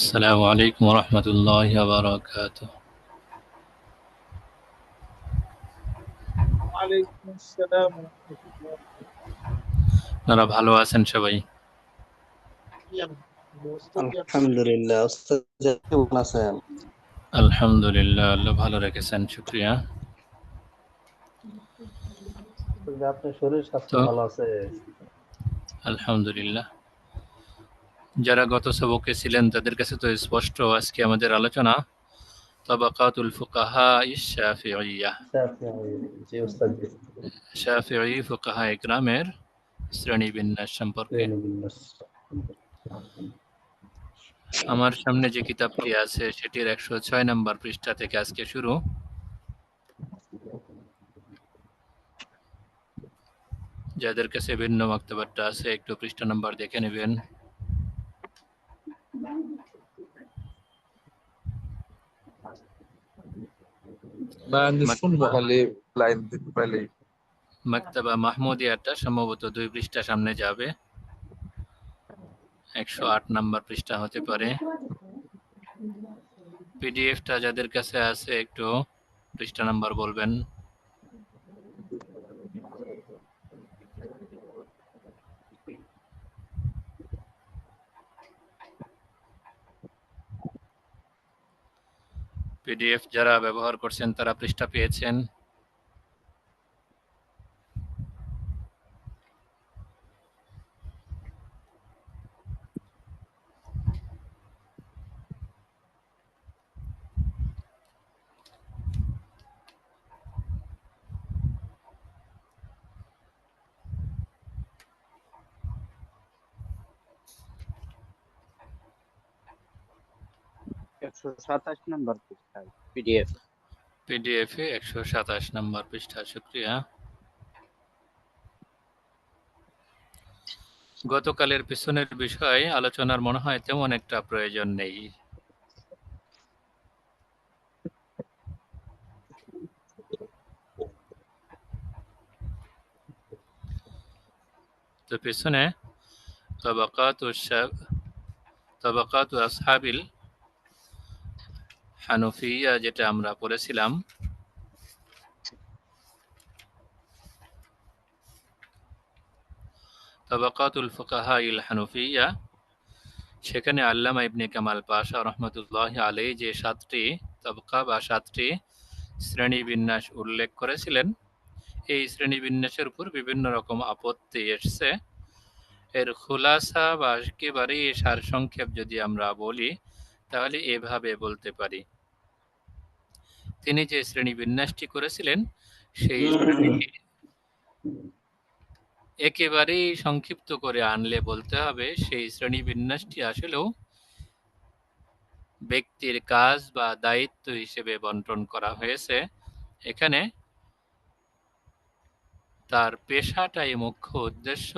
السلام عليكم ورحمة الله وبركاته. ওয়ালাইকুম আসসালাম ওয়া রাহমাতুল্লাহ। আপনারা ভালো আছেন সবাই? আলহামদুলিল্লাহ। ওস্তাদ কেমন আছেন? আলহামদুলিল্লাহ, আল্লাহ ভালো রেখেছেন, শুকরিয়া। আপনার শরীর স্বাস্থ্য তো ভালো আছে? আলহামদুলিল্লাহ। যারা গত সবকে ছিলেন তাদের কাছে তো স্পষ্ট আজকে আমাদের আলোচনা তাবাকাতুল ফুকাহা ইশ-শাফিঈয়্যাহ। জি ওস্তাদ জি। শাফিঈ ফুকাহা ইকরামের শ্রেণীবিন্যাস সম্পর্কে। আমার সামনে যে কিতাবটি আছে সেটির 106 নম্বর পৃষ্ঠা থেকে আজকে শুরু। যাদের কাছে ভিন্ন মাকতাবারটা আছে একটু পৃষ্ঠা নাম্বার দেখে নেবেন। শুনবো খালি লাইন দিতে পারলেই। মাকতাবা মাহমুদিয়াটা সম্ভবত 2 পৃষ্ঠা সামনে যাবে। 108 নাম্বার পৃষ্ঠা হতে পারে। পিডিএফটা যাদের কাছে আছে একটু পৃষ্ঠা নাম্বার বলবেন। পিডিএফ যারা ব্যবহার করছেন তারা পৃষ্ঠা পেয়েছেন। একশো সাতাশ নম্বর পৃষ্ঠায় পিডিএফ। পিডিএফে 127 নাম্বার পৃষ্ঠা, শুকরিয়া। গতকালের পিছনের বিষয় আলোচনার মনে হয় তেমন একটা প্রয়োজন নেই। তো পিছনে তাবাকাতু আসহাবিল হানফিয়া যেটা আমরা পড়েছিলাম, তাবাকাতুল ফুকাহাইল হানফিয়া, সেখানে আল্লামা ইবনে কামাল পাশা রহমতুল্লাহ আলাইহি যে 7টি তাবকা বা 7টি শ্রেণীবিন্যাস উল্লেখ করেছিলেন, এই শ্রেণীবিন্যাসের উপর বিভিন্ন রকম আপত্তি এসছে। এর খুলাসা বা একেবারেই সারসংক্ষেপ যদি আমরা বলি তাহলে এভাবে বলতে পারি, তিনি যে শ্রেণীবিন্যাসটি করেছিলেন সেই শ্রেণীটি একেবারেই সংক্ষিপ্ত করে আনলে বলতে হবে সেই শ্রেণীবিন্যাসটি আসলেও ব্যক্তির কাজ বা দায়িত্ব হিসেবে বন্টন করা হয়েছে। এখানে তার পেশাটাই মুখ্য উদ্দেশ্য,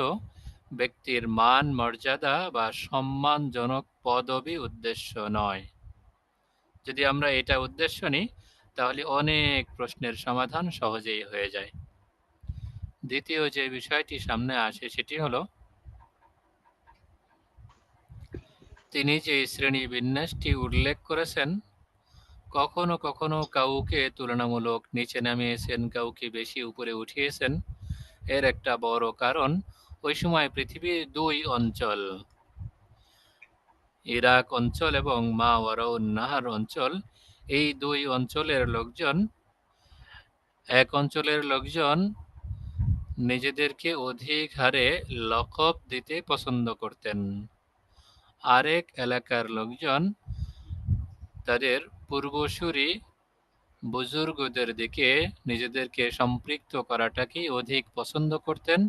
ব্যক্তির মান মর্যাদা বা সম্মানজনক পদবি উদ্দেশ্য নয়। যদি আমরা এটা উদ্দেশ্য নিই তাহলে অনেক প্রশ্নের সমাধান সহজেই হয়ে যায়। দ্বিতীয় যে বিষয়টি সামনে আসে সেটি হলো, তিনি যে শ্রেণী বিন্যাসটি উল্লেখ করেছেন, কখনো কখনো কাউকে তুলনামূলক নিচে নামিয়েছেন, কাউকে বেশি উপরে উঠিয়েছেন। এর একটা বড় কারণ ওই সময় পৃথিবীর 2 অঞ্চল, ইরাক অঞ্চল এবং মাওয়ারাউন নাহার অঞ্চল, এই 2 অঞ্চলের লোকজন, এক অঞ্চলের লোকজন নিজেদেরকে অধিক হারে লকব দিতে পছন্দ করতেন। আরেক এলাকার লোকজন তাদের পূর্বসূরি বুজুর্গদের দিকে নিজেদেরকে সম্পৃক্ত করাটাকেই অধিক পছন্দ করতেন।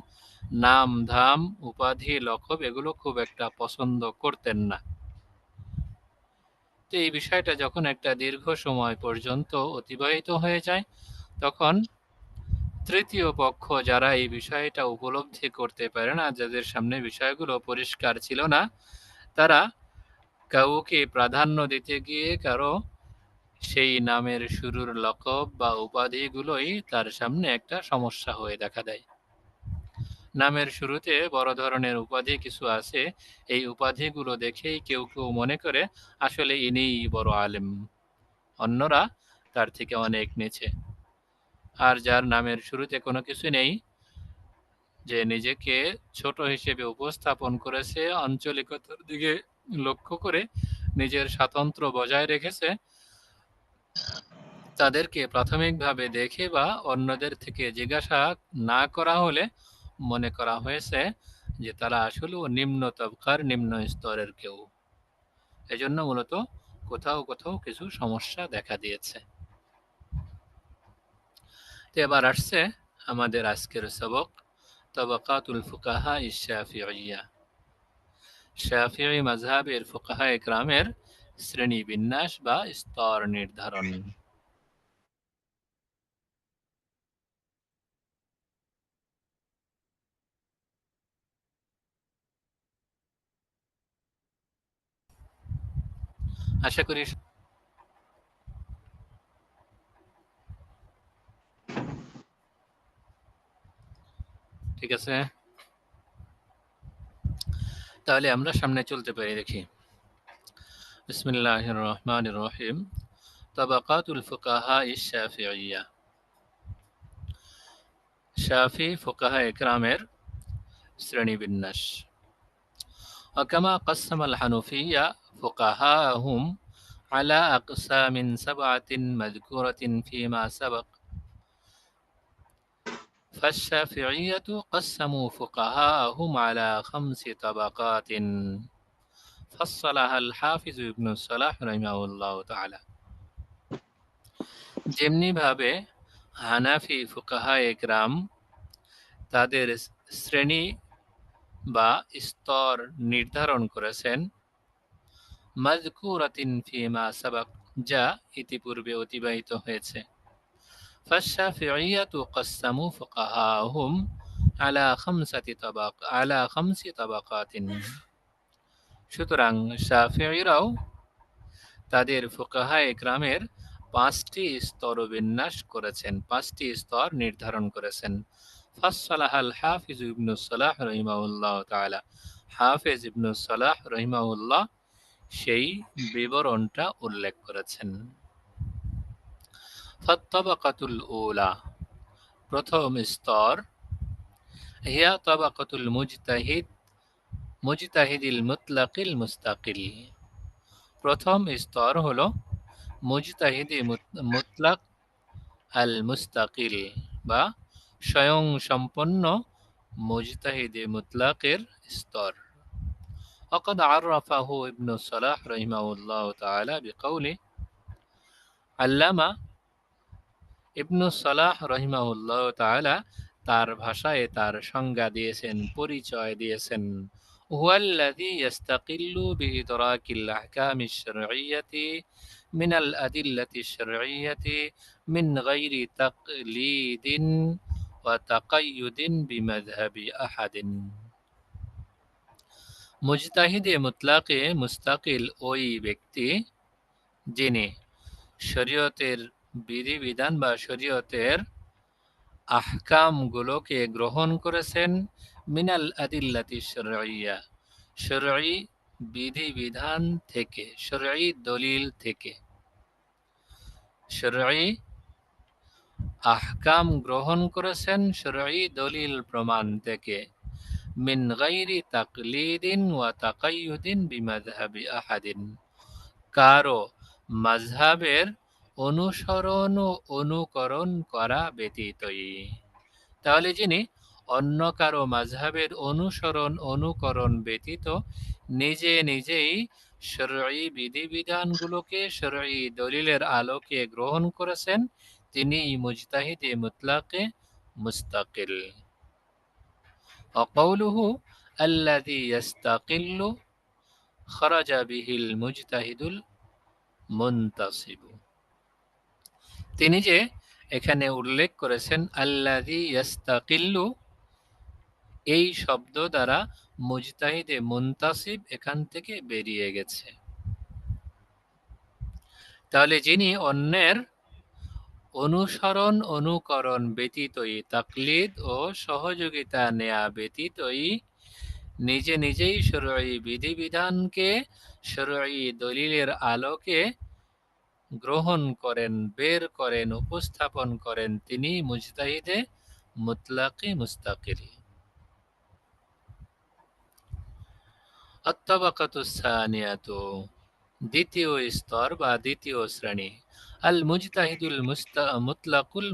নাম ধাম উপাধি লকব এগুলো খুব একটা পছন্দ করতেন না। তো এই বিষয়টা যখন একটা দীর্ঘ সময় পর্যন্ত অতিবাহিত হয়ে যায়, তখন তৃতীয় পক্ষ যারা এই বিষয়টা উপলব্ধি করতে পারে না, যাদের সামনে বিষয়গুলো পরিষ্কার ছিল না, তারা কাউকে প্রাধান্য দিতে গিয়ে কারো সেই নামের শুরুর লকব বা উপাধিগুলোই তার সামনে একটা সমস্যা হয়ে দেখা দেয়। নামের শুরুতে বড় ধরনের উপাধি কিছু আছে, এই উপাধিগুলো দেখেই কেউ কেউ মনে করে আসলে ইনিই বড় আলেম, অন্যরা তার থেকে অনেক নিচে। আর যার নামের শুরুতে কোনো কিছু নেই, যে নিজেকে ছোট হিসেবে উপস্থাপন করেছে, আঞ্চলিকতার দিকে লক্ষ্য করে নিজের স্বাতন্ত্র্য বজায় রেখেছে, তাদেরকে প্রাথমিকভাবে দেখে বা অন্যদের থেকে জিজ্ঞাসা না করা হলে মনে করা হয়েছে যে তারা আসলেও নিম্ন তবকার, নিম্ন স্তরের কেউ। এজন্য মূলত কোথাও কোথাও কিছু সমস্যা দেখা দিয়েছে। তো এবার আসছে আমাদের আজকের সবক, তবাকাতুল ফুকাহা ইশ-শাফিঈয়্যা। শাফিঈ মাযহাবের ফুকাহায়ে কেরামের শ্রেণীবিন্যাস বা স্তর নির্ধারণ। আশা করি ঠিক আছে। তাহলে আমরা সামনে চলতে পারি, দেখি। বিসমিল্লাহির রহমানির রহিম। তাবাকাতুল ফুকাহা ইশ-শাফিঈয়্যা। শাফি ফুকাহায়ে কেরামের শ্রেণীবিন্যাস। وكما قسم الحنفية فقهاءهم على أقسام 7 مذكورة فيما سبق، فالشافعية قسموا فقهاءهم على 5 طبقات فصلها الحافظ ابن الصلاح رحمه الله تعالى। যেমনি ভাবে হানাফি ফুকাহায়ে কেরাম তাদের শ্রেণী বা স্তর নির্ধারণ করেছেন, মাযকুরাতিন ফিমা সাবাক, যা ইতিপূর্বে অতিবাহিত হয়েছে। ফাশ-শাফিঈয়্যাতু কাসসামু ফুকাহাহুম আলা খামসি তাবাকাতিন। সুতরাং শাফিঈরাও তাদের ফুকাহায়ে কেরামের 5টি স্তরবিন্যাস করেছেন, 5টি স্তর নির্ধারণ করেছেন। ফাসসালাহাল হাফিজ ইবনুস সালাহ রাহিমাহুল্লাহ তাআলা। হাফেজ ইবনুস সালাহ রাহিমাহুল্লাহ সেই বিবরণটা উল্লেখ করেছেন। ফাত্তাবাকাতুল উলা, প্রথম স্তর, হিয়া তাবাকাতুল মুজতাহিদিল মুতলাকিল মুস্তাকিল। প্রথম স্তর হলো মুজতাহিদি মুতলাক আল মুস্তাকিল বা স্বয়ং সম্পন্ন মুজতাহিদি মুতলাকের স্তর। وقد عرفه ابن الصلاح رحمه الله تعالى بقوله، আল্লামা ইবনু সালাহ রহিমাহুল্লাহ তাআলা তার ভাষায় তার সংজ্ঞা দিয়েছেন, পরিচয় দিয়েছেন, হুয়াল্লাযী ইস্তাকিল্লু বিইদরাকিল আহকামিশ শারঈয়্যাতি মিনাল আদিল্লাতিশ শারঈয়্যাতি মিন গায়রি তাকলিদিন ওয়া তাকায়্যুদিন বিমাযহাবি আহাদিন। মুজতাহিদে মুতলাকে মুস্তাকিল ওই ব্যক্তি যিনি শরীয়তের বিধিবিধান বা শরীয়তের আহকামগুলোকে গ্রহণ করেছেন মিনাল আদিল্লাতি শারঈয়্যা, শরঈ বিধিবিধান থেকে, শরঈ দলিল থেকে, শরঈ আহকাম গ্রহণ করেছেন শরঈ দলিল প্রমাণ থেকে, মিন গায়রি তাকলিদিন ওয়া তাকায়্যুদিন বিমাযহাবি আহাদিন, কারো মাযহাবের অনুসরণ ও অনুকরণ করা ব্যতীতই। তাহলে যিনি অন্য কারো মাযহাবের অনুসরণ অনুকরণ ব্যতীত নিজে নিজেই শরঈ বিধিবিধানগুলোকে শরঈ দলিলের আলোকে গ্রহণ করেছেন, তিনিই মুজতাহিদে মুতলাকে মুস্তাকিল। ওয়াকাউলুহু আল্লাযী ইস্তাকিল্লু খারাজা বিহিল মুজতাহিদুল মুনতাসিব। তিনি যে এখানে উল্লেখ করেছেন আল্লাযী ইস্তাকিল্লু, এই শব্দ দ্বারা মুজতাহিদে মুনতাসিব এখান থেকে বেরিয়ে গেছে। তাহলে যিনি অন্যের অনুসরণ অনুকরণ ব্যতীতই, তাকলিদ ও সহযোগিতা নেয়া ব্যতীতই নিজে নিজেই শরঈ বিধিবিধানকে শরঈ দলিলের আলোকে গ্রহণ করেন, বের করেন, উপস্থাপন করেন, তিনি মুজতাহিদে মুতলাকি মুস্তাকিল। আত-তাবাকাতুস সানিয়াতু, দ্বিতীয় স্তর বা দ্বিতীয় শ্রেণী, আল মুজতাহিদুল মুতলাকুল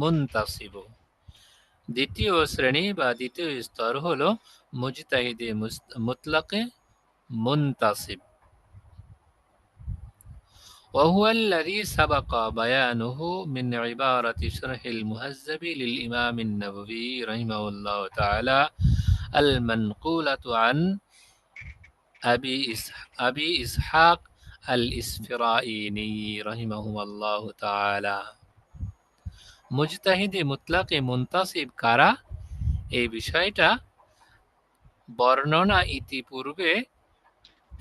মুনতাসিব। দ্বিতীয় শ্রেণী বা দ্বিতীয় স্তর হলো মুজতাহিদে মুতলাকে মুনতাসিব। وهو الذي سبق بيانه من عبارة شرح المهذب للإمام النووي رحمه الله تعالى المنقولة عن أبي إسحاق الإسفرائيني رحمه الله تعالى। মুজতাহিদে মুতলাকে মুনতাসিব কারা, এই বিষয়টা বর্ণনা ইতিপূর্বে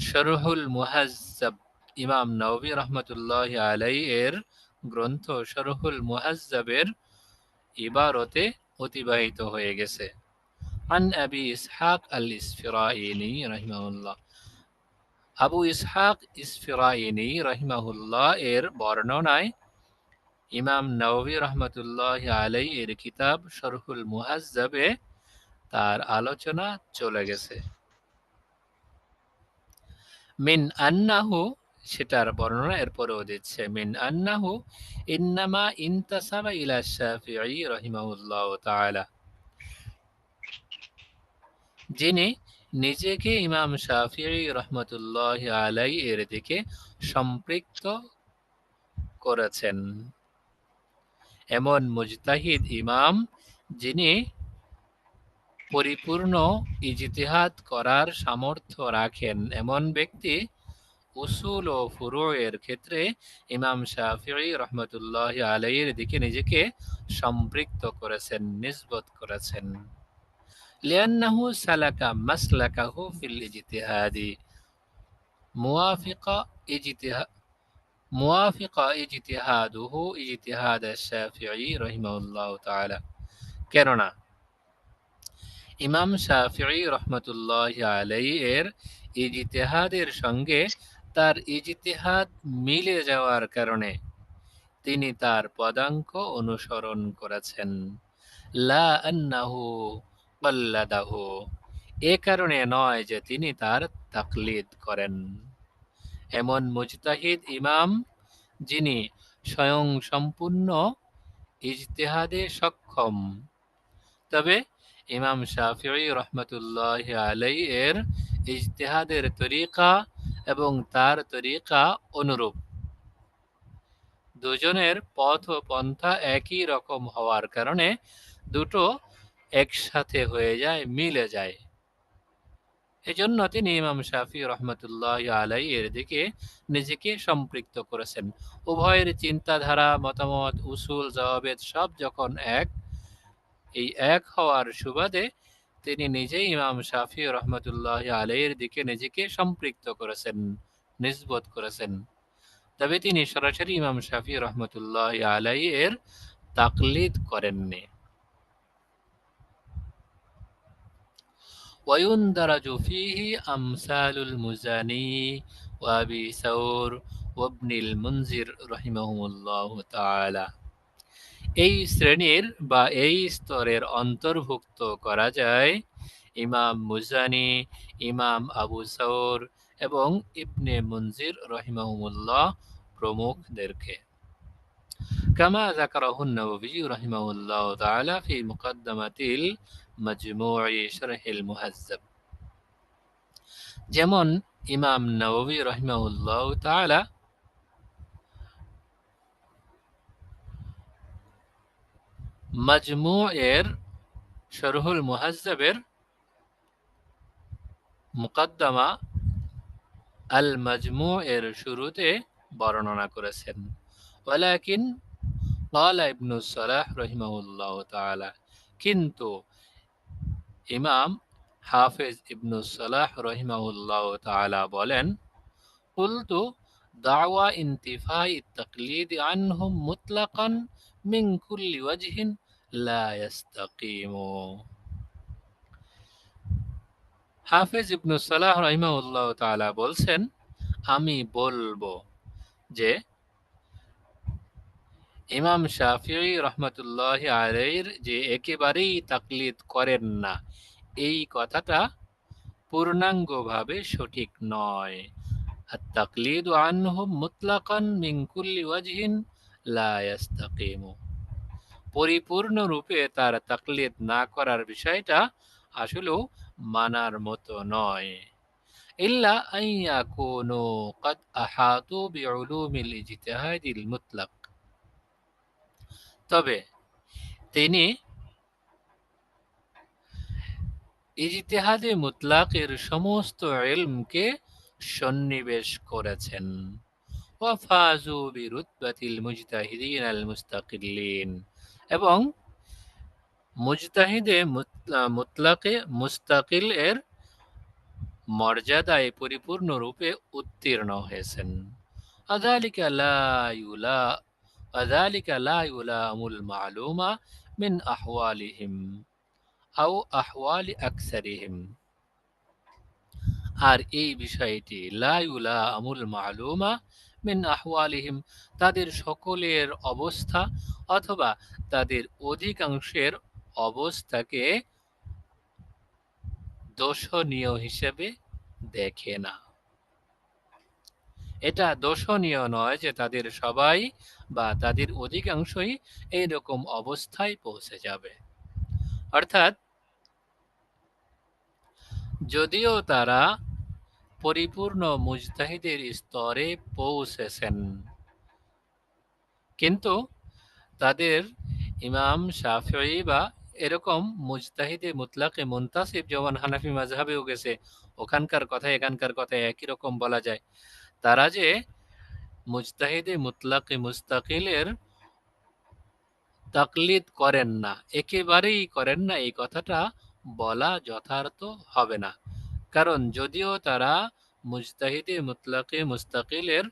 শরহুল মুহাজ্জাব, ইমাম নওয়ী রহমতুল্লাহি আলাইহি এর গ্রন্থ শরহুল মুহাজ্জাবের ইবারতে অতিবাহিত হয়ে গেছে। আন আবি ইসহাক আল ইসফিরাইনি রাহিমাহুল্লাহ, আবু ইসহাক ইসফিরাইনি রাহিমাহুল্লাহ এর বর্ণনায় ইমাম নওয়ী রহমতুল্লাহি আলাইহি এর কিতাব শরহুল মুহাজ্জাবে তার আলোচনা চলে গেছে। মিন আন্নাহু, সেটার বর্ণনা এরপরেও দিচ্ছে, মিন আন্নাহু ইন্নামা ইনতাসাবা ইলা শাফিঈ রাহিমাহুল্লাহু তাআলা, যিনি নিজেকে ইমাম শাফিঈ রহমতুল্লাহি আলাইহি এর দিকে সম্পৃক্ত করেছেন। এমন মুজতাহিদ ইমাম যিনি পরিপূর্ণ ইজতিহাদ করার সামর্থ্য রাখেন, এমন ব্যক্তি উসুল ও ফুরুয়ের ক্ষেত্রে ইমাম শাফিঈ রহমতুল্লাহি আলাইহির দিকে নিজেকে সম্পৃক্ত করেছেন, নিসবত করেছেন। লিআন্নাহু সালাকা মাসলাকাহু ফিল ইজতিহাদি মুওয়াফিকা ইজতিহাদুহু ইজতিহাদ শাফিঈ রাহিমাহুল্লাহু তাআলা। কেননা ইমাম শাফিঈ রহমতুল্লাহি আলাইহি এর ইজতিহাদের সঙ্গে তার ইজতিহাদ মিলে যাওয়ার কারণে তিনি তার পদাঙ্ক অনুসরণ করেছেন। লা আন্নাহু কাল্লাদাহু, এ কারণে নয় যে তিনি তার তাকলিদ করেন। এমন মুজতাহিদ ইমাম যিনি স্বয়ং সম্পূর্ণ ইজতিহাদে সক্ষম, তবে ইমাম শাফিঈ রহমতুল্লাহি আলাইহি এর ইজতিহাদের তরিকা এবং তার তরিকা অনুরূপ, দুজনের পথ ও পন্থা একই রকম হওয়ার কারণে দুটো একসাথে হয়ে যায়, মিলে যায়। এজন্য তিনি ইমাম শাফিঈ রহমতুল্লাহি আলাইহি এর দিকে নিজেকে সম্পৃক্ত করেছেন। উভয়ের চিন্তাধারা, মতামত, উসুল, জওয়াবেদ সব যখন এক, এই এক হওয়ার সুবাদে তিনি নিজেই ইমাম শাফিঈ রহমতুল্লাহি আলাইহির দিকে নিজেকে সম্পৃক্ত করেছেন, নিসবত করেছেন। তবে তিনি সরাসরি ইমাম শাফিঈ রহমতুল্লাহি আলাইহি এর তাকলিদ করেননি। ويندرج فيه أمثال المزني وأبي ثور وابن المنذر رحمهم الله تعالى। এই শ্রেণীর বা এই স্তরের অন্তর্ভুক্ত করা যায় ইমাম মুজানি, ইমাম আবু সৌর এবং ইবনে মুনজির রহিমাহুমুল্লাহ প্রমুখদেরকে। কামা যাকারাহু আন-নাওয়ী রাহিমাহুল্লাহু তাআলা ফি মুকদ্দিমাতিল মাজমুঈ শারহিল মুহাজ্জাব, যেমন ইমাম নাওয়ী রাহিমাহুল্লাহু তাআলা মাজমু' এর শরহুল মুহাজ্জাবের মুকদ্দমা আল মাজমু' এর শুরুতে বর্ণনা করেছেন। ওয়ালাকিন ক্বালা ইবনু সালাহ রাহিমাহুল্লাহু তাআলা, কিন্তু ইমাম হাফেজ ইবনু সালাহ রাহিমাহুল্লাহু তাআলা বলেন, কুলতু দাওয়া ইন্তিফাই তাকলিদ আনহুম মুতলাকান মিন কুল্লি ওয়াজহিন লা ইস্তাকিমু। হাফেজ ইবনু সালাহ রাহিমাহুল্লাহ তাআলা বলছেন, আমি বলবো যে ইমাম শাফিঈ রহমতুল্লাহ আলাইহির যে একেবারেই তাকলিদ করেন না, এই কথাটা পূর্ণাঙ্গভাবে সঠিক নয়। আত-তাকলিদু আনহুম মুতলাকান মিন কুল্লি ওয়াজহিন লা ইস্তাকিমু। পরিপূর্ণরূপে তার তাকলিদ না করার বিষয়টা আসলেও মানার মতো নয়। ইল্লা আন ইয়াকুনু ক্বাদ আহাতু বিউলুমিল ইজতিহাদিল মুতলাক। তবে তিনি ইজতিহাদে মুতলাকের সমস্ত ইলমকে সন্নিবেশ করেছেন। ওয়াফাজু বিরুতবাতিল মুজতাহিদিন আল মুস্তাকিলিন, এবং মুজতাহিদে মুতলাকে মুস্তাকিল এর মর্যাদায় পরিপূর্ণরূপে উত্তীর্ণ হয়েছেন। আযালিকা লা ইউলামুল মা'লুমা মিন আহওয়ালিহিম আও আহওয়ালি আকসারিহিম। আর এই বিষয়টি লা ইউলামুল মা'লুমা মিন আহওয়ালিহিম, তাদের সকলের অবস্থা অথবা তাদের অধিকাংশের অবস্থাকে দোষণীয় হিসেবে দেখে না। এটা দোষণীয় নয় যে তাদের সবাই বা তাদের অধিকাংশই এইরকম অবস্থায় পৌঁছে যাবে। অর্থাৎ যদিও তারা পরিপূর্ণ মুজতাহিদের স্তরে পৌঁছেছেন, কিন্তু তাদের ইমাম শাফিঈ বা এরকম মুজতাহিদে মুতলাকে মুনতাসিব যেমন হানাফি মাযহাবেও গেছে, ওখানকার কথা এখানকার কথা একই রকম বলা যায়। তারা যে মুজতাহিদে মুতলাকে মুস্তাকিলের তাকলিদ করেন না, একেবারেই করেন না, এই কথাটা বলা যথার্থ হবে না। কারণ যদিও তারা মুজতাহিদে মুতলাকে মুস্তাকিলের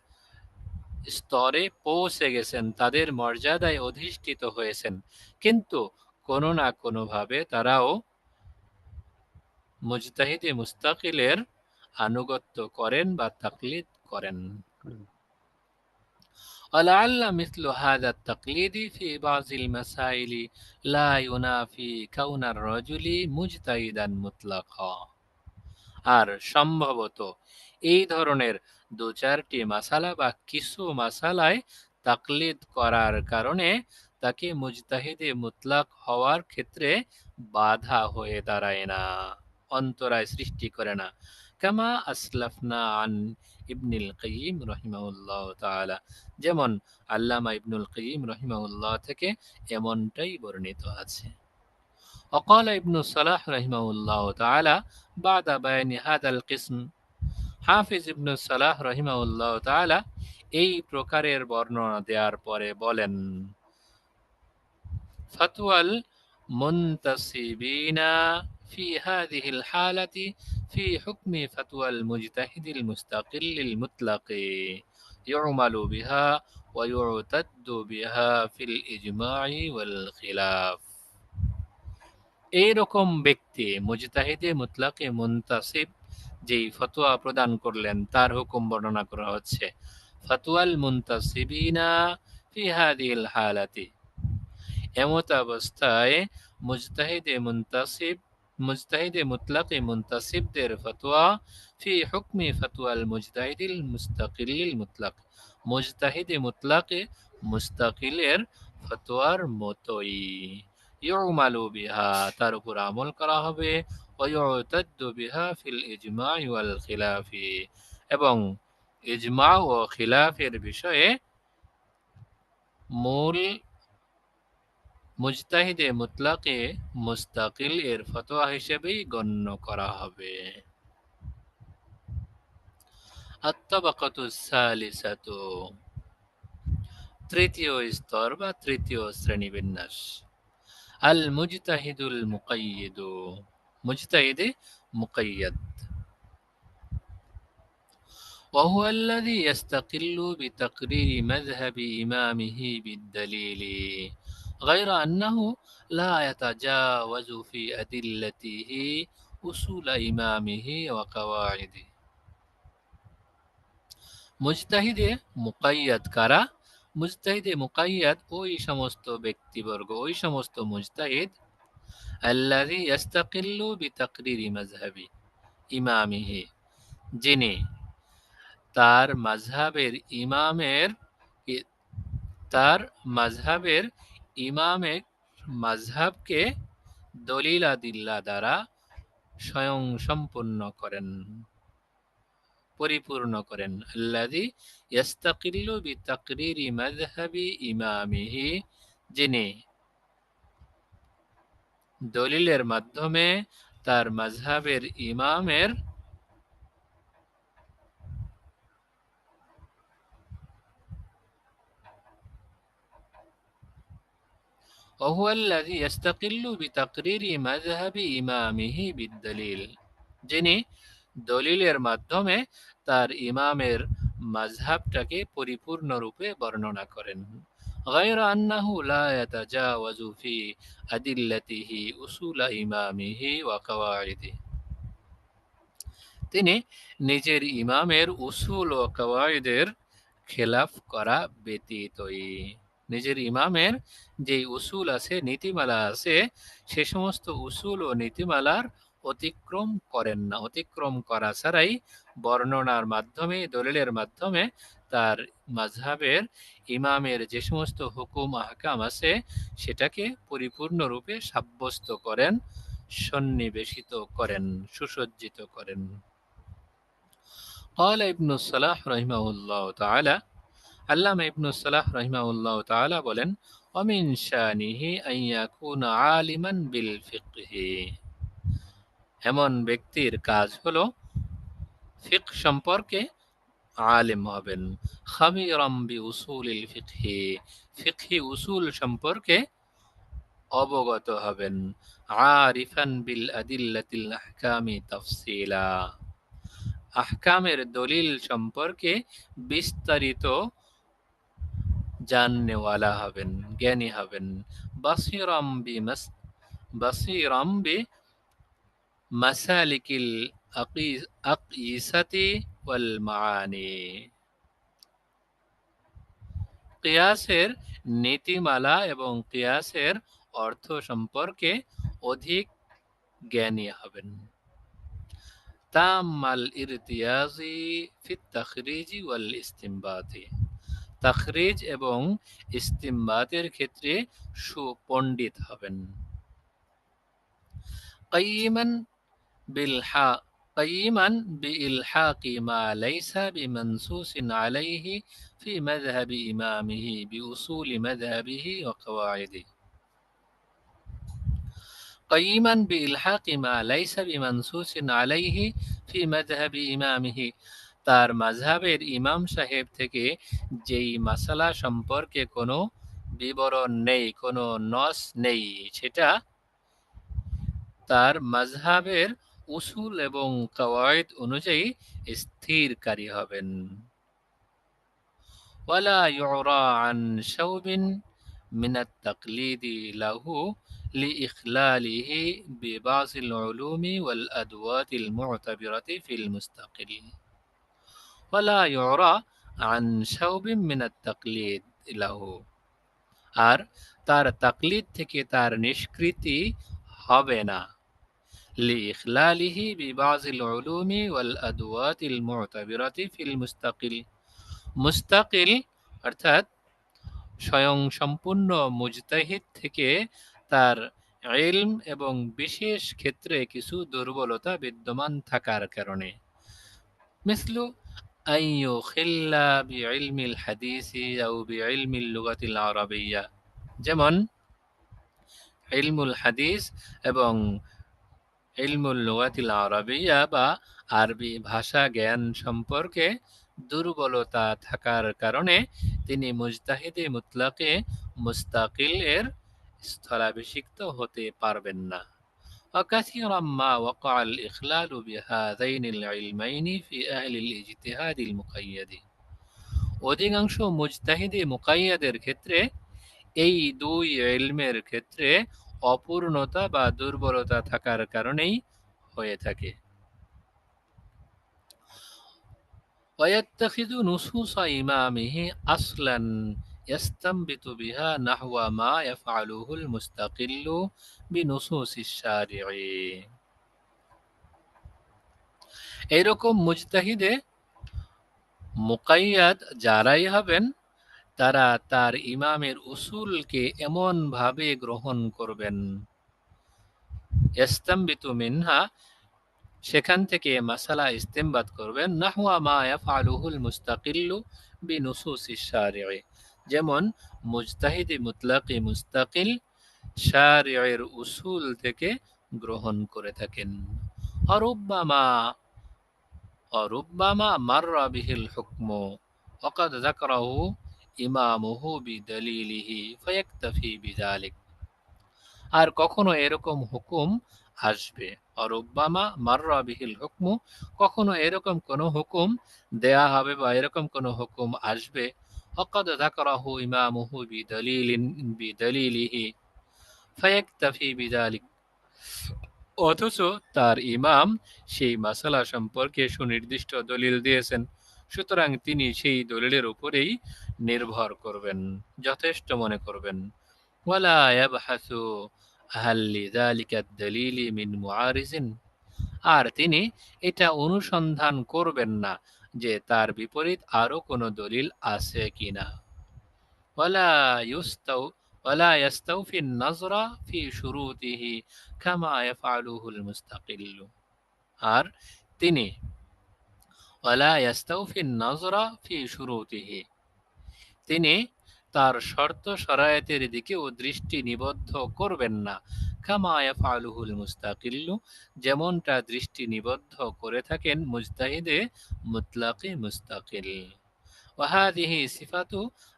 স্তরে পৌঁছে গেছেন, তাদের মর্যাদায় অধিষ্ঠিত হয়েছেন, কিন্তু কোনো না কোনোভাবে তারাও মুজতাহিদে মুস্তাকিলের আনুগত্য করেন বা তাকলিদ করেন। ولعل مثل هذا التقليد في بعض المسائل لا ينافي كون الرجل مجتهدا مطلقا। আর সম্ভবত এই ধরনের দু চারটি মাসালা বা কিছু মাসালায় তাকলিদ করার কারণে তাকে মুজতাহিদে মুতলাক হওয়ার ক্ষেত্রে বাধা হয়ে দাঁড়ায় না, অন্তরায় সৃষ্টি করে না। কামা আসলাফনা আন ইবনুল কাইয়িম রাহিমাহুল্লাহ তাআলা, যেমন আল্লামা ইবনুল কাইয়িম রাহিমাহুল্লাহ থেকে এমনটাই বর্ণিত আছে। وقال ابن صلاح رحمه الله تعالى بعد بيان هذا القسم, হাফিজ ইবনু সালাহ রাহিমাহুল্লাহ তাআলা এই প্রকারের বর্ণনা দেওয়ার পরে বলেন, ফাতওয়াল মুনতাসিবিনা في هذه الحالة في حكم فتوى المجتهد المستقل المطلق يعمل بها ويعتد بها في الإجماع والخلاف। এইরকম ব্যক্তি মুজতাহিদে মুতলাকে মুনতাসিব যেই ফতোয়া প্রদান করলেন তার হুকুম বর্ণনা করা হচ্ছে। ফাতওয়াল মুনতাসিবিনা ফি হাদিহিল হালাতি, এমত অবস্থায় মুজতাহিদে মুতলাকে মুনতাসিবদের ফতোয়া ফি হুকমি ফাতওয়াল মুজতাহিদিল মুস্তাকিলিল মুতলাক, মুজতাহিদে মুতলাকে মুস্তাকিলের ফতোয়ার মতোই। ইউমালু বিহা, তার উপর আমল করা হবে। ওয়ায়ুতাদ্দু বিহা ফিল ইজমা ওয়াল খিলাফি, এবং ইজমা ও খিলাফের বিষয়ে মূল মুজতাহিদে মুতলাকে মুস্তাকিল এর ফতোয়া হিসেবেই গণ্য করা হবে। আত-তাবাকাতুস সালিসাতু, তৃতীয় স্তর বা তৃতীয় শ্রেণীবিন্যাস। আল মুজতাহিদুল মুকাইয়িদু, মুজতাহিদে মুকাইয়াদ। وهو الذي يستقل بتقرير مذهب إمامه بالدليل غير أنه لا يتجاوز في أدلته أصول إمامه وقواعده মুজতাহিদে মুকাইয়াদ কারা? মুজতাহিদে মুকাইয়াদ ওই সমস্ত ব্যক্তিবর্গ, ওই সমস্ত মুজতাহিদ আল্লাযী ইস্তাকিল্লু বিতাকরিরি মাযহাবি ইমামিহি, যিনি তার মাযহাবের ইমামের তার মাযহাবের ইমামের মাযহাবকে দলিল আদিল্লা দ্বারা স্বয়ংসম্পূর্ণ করেন, পরিপূর্ণ করেন। আল্লাযী ইস্তাকিল্লু বিতাকরিরি মাযহাবি ইমামিহি, যিনি দলিলের মাধ্যমে তার মাযহাবের ইমামের وهو الذي يستقل بتقرير مذهب إمامه بالدليل, যিনি দলিলের মাধ্যমে তার ইমামের মাযহাবটাকে পরিপূর্ণরূপে বর্ণনা করেন। غير أنه لا يتجاوز في أدلته أصول إمامه وقواعده, তিনি নিজের ইমামের উসুল ও কওয়াইদের খেলাফ করা ব্যতীতই, নিজের ইমামের যে উসুল আছে, নীতিমালা আছে, সে সমস্ত উসুল ও নীতিমালার অতিক্রম করেন না। অতিক্রম করা ছাড়াই বর্ণনার মাধ্যমে, দলিলের মাধ্যমে তার মাযহাবের ইমামের যে সমস্ত হুকুম আহকাম আছে সেটাকে পরিপূর্ণরূপে সাব্যস্ত করেন, সন্নিবেশিত করেন, সুসজ্জিত করেন। قال ابن الصلاح رحمه الله تعالى, আল্লামা ইবনুস সালাহ রাহিমাহুল্লাহ তাআলা বলেন, ومن شانه أن يكون عالما بالفقه, এমন ব্যক্তির কাজ হলো ফিকহ সম্পর্কে আলেম হবেন। খাবিরাম বিউসুলিল ফিকহি, ফিকহি উসুল সম্পর্কে অবগত হবেন। আরিফান বিল আদিল্লাতিল আহকামি তাফসিলা, আহকামের দলিল সম্পর্কে বিস্তারিত জাননেওয়ালা হবেন, জ্ঞানী হবেন। বাসিরাম বি মাসালিকিল আকিসাতি ওয়াল মাআনি, কিয়াসের নীতিমালা এবং কিয়াসের অর্থ সম্পর্কে অধিক জ্ঞানী হবেন। তামাল ইরতিয়াজি ফিত তাখরিজি ওয়াল ইস্তিমবাতি, তাখরিজ এবং ইস্তিমবাতের ক্ষেত্রে সুপণ্ডিত হবেন। কাইয়িমান বিইলহাকি মা লাইসা বিমানসুসিন আলাইহি ফি মাযহাবি ইমামিহি বিউসুলি মাযহাবিহি ওয়া কওয়াইদিহি, কাইয়িমান বিইলহাকি মা লাইসা বিমানসুসিন আলাইহি ফি মাযহাবি ইমামিহি, তার মাযহাবের ইমাম সাহেব থেকে যেই মাসালা সম্পর্কে কোনো বিবরণ নেই, কোনো নস নেই, সেটা তার মাযহাবের উসুল এবং কওয়ায়েদ অনুযায়ী স্থিরকারী হবেন। ওয়ালা ইউরা আন শাওবিন মিনাত তাকলিদি লাহু লিইখলালিহি বিবাযিল উলুমি ওয়াল আদওয়াতিল মু'তাবিরাতি ফিল মুস্তাকিল, ওয়ালা ইউরা আন শাওবিন মিনাত তাকলিদ লাহু, আর তার তাকলিদ থেকে তার নিষ্কৃতি হবে না। লিইখলালিহি বিবাযিল উলুমি ওয়াল আদওয়াতিল মু'তাবিরাতি ফিল মুস্তাকিল, মুস্তাকিল অর্থাৎ স্বয়ংসম্পূর্ণ মুজতাহিদ থেকে তার ইলম এবং বিশেষ ক্ষেত্রে কিছু দুর্বলতা বিদ্যমান থাকার কারণে। মিসলু আন ইউখিল্লা বিইলমিল হাদিসি আও বিইলমিল লুগাতিল আরাবিয়্যা, যেমন ইলমুল হাদিস এবং ইলমুল লুগাতিল আরাবিয়্যা বা আরবি ভাষা জ্ঞান সম্পর্কে দুর্বলতা থাকার কারণে তিনি মুজতাহিদে মুতলাকে মুস্তাকিল এর স্থলাভিষিক্ত হতে পারবেন না। وكثيرا ما وقع الإخلال بهذين العلمين في أهل الاجتهاد المقيد অধিকাংশ মুজতাহিদে মুকাইয়াদের ক্ষেত্রে এই দুই ইলমের ক্ষেত্রে অপূর্ণতা বা দুর্বলতা থাকার কারণেই হয়ে থাকে ويتخذ نصوص إمامه أصلا يستنبط بها نحو ما يفعله المستقل بنصوص الشارع এরকম মুজতাহিদে মুকাইয়াদ যারাই হবেন তারা তার ইমামের উসুলকে এমন ভাবে গ্রহণ করবেন ইস্তামবিতু মিনহা সেখান থেকে মাসালা ইস্তেমবাদ করবেন নাহওয়া মা ইয়াফআলুহুল মুস্তাকিল্লু বিনুসুসিশ শারি'i যেমন মুজতাহিদে মুতলাকি মুস্তাকিল শারি'ের উসুল থেকে গ্রহণ করে থাকেন অরুব্বামা মাররা বিহিল হুকমু ওয়াকাদ যাকারাহু ইমামুহু বিদালিলিহি ফায়াকতাফি বিযালিক আর কখনো এরকম হুকুম আসবে অরুব্বামা মাররা বিহিল হুকমু কখনো এরকম কোনো হুকুম দেয়া হবে বা এরকম কোনো হুকুম আসবে ওয়াকাদ যাকারাহু ইমামুহু বিদালিলিহি ফায়াকতাফি বিযালিক অথচ তার ইমাম সেই মাসালা সম্পর্কে সুনির্দিষ্ট দলিল দিয়েছেন সুতরাং তিনি সেই দলিলের উপরেই নির্ভর করবেন যথেষ্ট মনে করবেন ওয়ালা ইয়াবহাসু হাল লিযালিকা আদ-দালিলি মিন মুআরিজিন আর তিনি এটা অনুসন্ধান করবেন না যে তার বিপরীত আরো কোনো দলিল আছে কিনা ওয়ালা ইউস্তাউ ওয়ালা ইয়াস্তাউফি আন-নাযরা ফি শুরুতিহি কামা ইয়াফআলুহুল মুস্তাকিল্লু আর তিনি ওয়ালা ইয়াস্তাউফি আন-নাযরা ফি শুরুতিহি তিনি তার শর্ত শরায়তের দিকেও দৃষ্টি নিবদ্ধ করবেন না কামা ইয়াফআলুহুল মুস্তাকিল্লু যেমনটা দৃষ্টি নিবদ্ধ করে থাকেন মুজতাহিদে মুতলাকি মুস্তাকিল وهذه صفة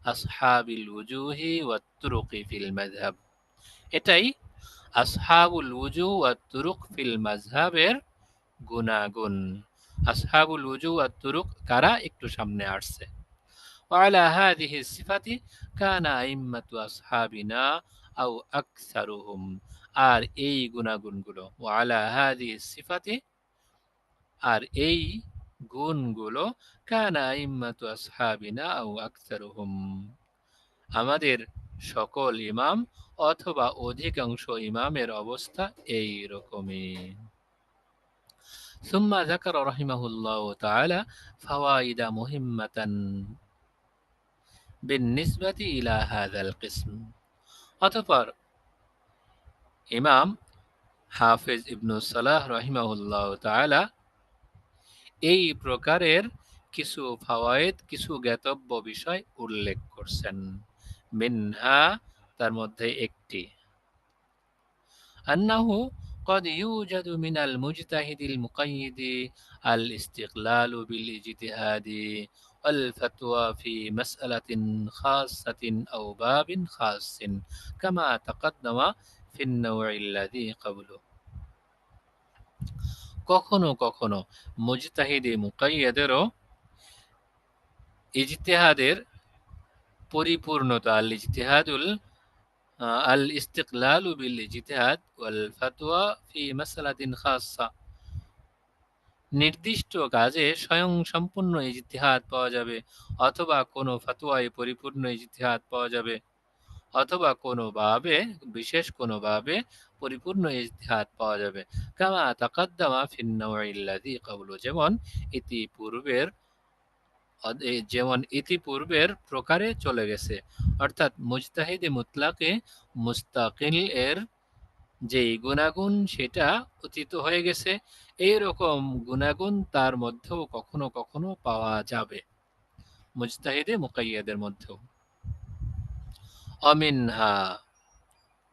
أصحاب الوجوه والطرق في المذهب এটাই আসহাবুল উজু ওয়াত তুরুক ফিল মাযহাবের গুনাগুন আসহাবুল উজু ওয়াত তুরুক কারা একটু সামনে আসছে وعلى هذه الصفة كان أئمة أصحابنا أو أكثرهم আর এই গুণাগুণগুলো وعلى هذه الصفة আর এই গুণগুলো كان أئمة أصحابنا أو أكثرهم আমাদের সকল ইমাম অথবা অধিকাংশ ইমামের অবস্থা এই রকমই ثم ذكر رحمه الله تعالى فوائد مهمة بالنسبة إلى هذا القسم অতঃপর ইমাম হাফেজ ইবনু সালাহ রাহিমাহুল্লাহ তাআলা এই প্রকারের কিছু ফাওয়ায়েদ কিছু জ্ঞাতব্য বিষয় উল্লেখ করছেন মিনহা তার মধ্যে একটি আন্নাহু قد يوجد من المجتهد المقيد الاستقلال بالاجتهاد والفتوى في مسألة خاصة أو باب خاص كما تقدم في النوع الذي قبله কখনো কখনো মুজতাহিদে মুকাইয়াদেরও ইজতিহাদের পরিপূর্ণতা আল ইজতিহাদুল আল ইস্তিকলালু বিল ইজতিহাদ ওয়াল ফাতওয়া ফি মাসআলাতিন খাসসা নির্দিষ্ট কাজে স্বয়ং সম্পূর্ণ ইজতিহাদ পাওয়া যাবে অথবা কোনো ফতোয়ায় পরিপূর্ণ ইজতিহাদ পাওয়া যাবে অথবা কোনো বাবে বিশেষ কোনো বাবে পরিপূর্ণ ইজতিহাদ পাওয়া যাবে কামা তাকাদ্দামা ফিন নাওইল্লাযী ক্বাবলু যেমন ইতিপূর্বের প্রকারে চলে গেছে অর্থাৎ মুজতাহিদে মুতলাকে মুস্তাকিল এর যে গুণাগুণ সেটা অতীত হয়ে গেছে এই রকম গুণাগুণ তার মধ্যেও কখনো কখনো পাওয়া যাবে মুজতাহিদে মুকাইয়াদের মধ্যেও অমিনহা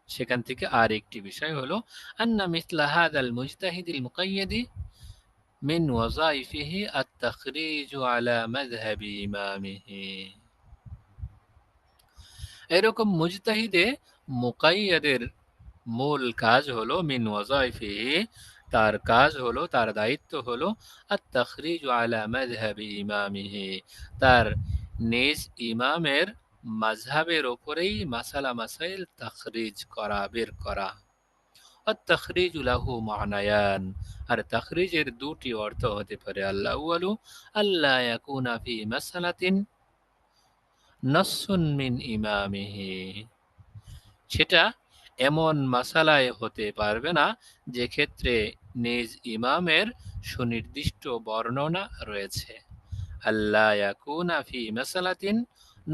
সেখান থেকে আর একটি বিষয় হলো আন্না মিসলা হাযাল মুজতাহিদিল মুকাইয়াদি মিন ওয়াযাইফিহি আত-তাখরিজ আলা মাযহাবি ইমামিহি এরকম মুজতাহিদে মুকাইয়াদের মূল কাজ হলো মিন ওয়াজাইফিহি, তার কাজ হলো, তার দায়িত্ব হলো আত-তাখরিজ আলা মাযহাবি ইমামিহি, তার নিজ ইমামের মাযহাবের উপরেই মাসালা মাসাইল তাখরিজ করা, বের করা। আত-তাখরিজ লাহু মা'নায়ান, আর তাখরিজের দুটি অর্থ হতে পারে। আল-আউয়ালু আল্লা ইয়াকুনা ফি মাসআলাতিন নাসসুন মিন ইমামিহি, সেটা এমন মাসালায় হতে পারবে না যে ক্ষেত্রে নিজ ইমামের সুনির্দিষ্ট বর্ণনা রয়েছে। আল্লা ইয়াকুনা ফি মাসালাতিন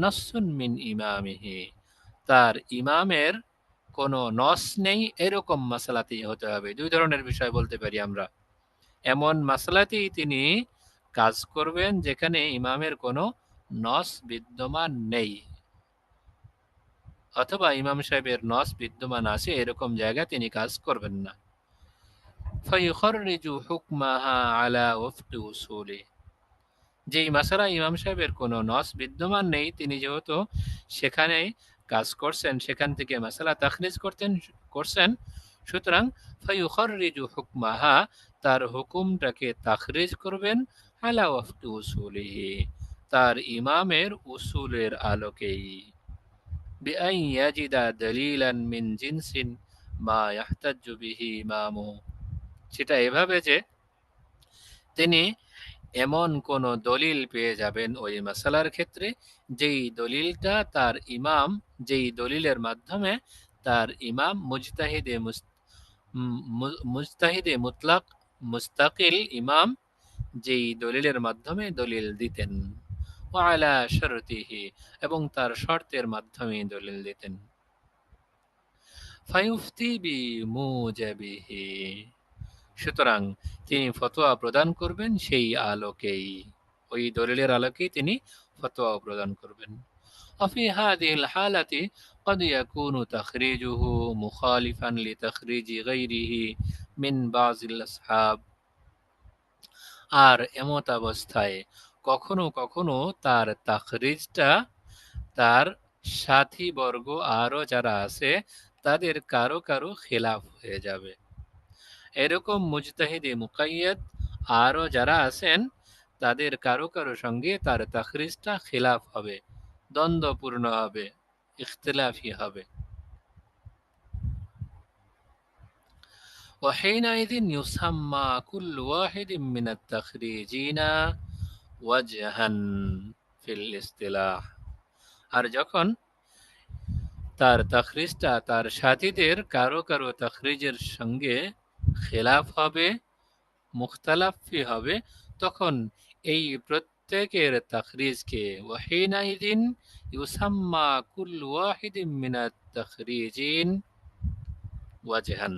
নাসসুন মিন ইমামিহি, তার ইমামের কোনো নস নেই এরকম মাসালাতেই হতে হবে। দুই ধরনের বিষয় বলতে পারি আমরা। এমন মাসালাতেই তিনি কাজ করবেন যেখানে ইমামের কোনো নস বিদ্যমান নেই, অথবা ইমাম সাহেবের নস বিদ্যমান আছে এরকম জায়গায় তিনি কাজ করবেন না। ফায়ুখাররিজু হুকমাহা আলা ওয়াফকি উসুলি, যেই মাসালা ইমাম সাহেবের কোনো নস বিদ্যমান নেই, তিনি যেহেতু সেখানে কাজ করছেন, সেখান থেকে মাসালা তাখরিজ করছেন, সুতরাং ফায়ুখাররিজু হুকমাহা, তার হুকুমটাকে তাখরিজ করবেন আলা ওয়াফকি উসুলিহি, তার ইমামের উসুলের আলোকেই। বিআন ইয়াজিদা দলিলান মিন জিনসিন মা ইয়াহতাজ্জু বিহি ইমামু, সেটা এভাবে যে তিনি এমন কোন দলিল পেয়ে যাবেন ওই মাসালার ক্ষেত্রে, যেই দলিলটা তার ইমাম, যেই দলিলের মাধ্যমে তার ইমাম মুজতাহিদে মুতলাক মুস্তাকিল ইমাম, যেই দলিলের মাধ্যমে দলিল দিতেন। ওয়া আলা শারতিহি, এবং তার শর্তের মাধ্যমে দলিল দিতেন। ফায়ুফতি বিমুজাবিহি, সুতরাং তিনি ফতোয়া প্রদান করবেন সেই আলোকেই, ওই দলিলের আলোকেই তিনি ফতোয়া প্রদান করবেন। وفي هذه الحالة قد يكون تخريجه مخالفا لتخريج غيره من بعض الأصحاب, আর এমত অবস্থায় কখনো কখনো তার তাখরিজটা তার সাথী বর্গ আরো যারা আছে তাদের কারো কারো খেলাফ হয়ে যাবে। এরকম মুজতাহিদে মুকাইয়াদ আরো যারা আছেন তাদের কারো কারো সঙ্গে তার তাখরিজটা খিলাফ হবে, দ্বন্দ্বপূর্ণ হবে, ইখতিলাফি হবে। وحينئذ يسمى كل واحد من التخريجين وجها في الاصطلاح, আর যখন তার তাখরিজটা তার সাথীদের কারো কারো তাখরিজের সঙ্গে খেলাফ হবে, মুখতালাফি হবে, তখন এই প্রত্যেকের তাখরিজকে ওয়াহিনাইদিন ইউসাম্মা কুল্লু ওয়াহিদিন মিনাত তাখরিজিন ওয়াজহান,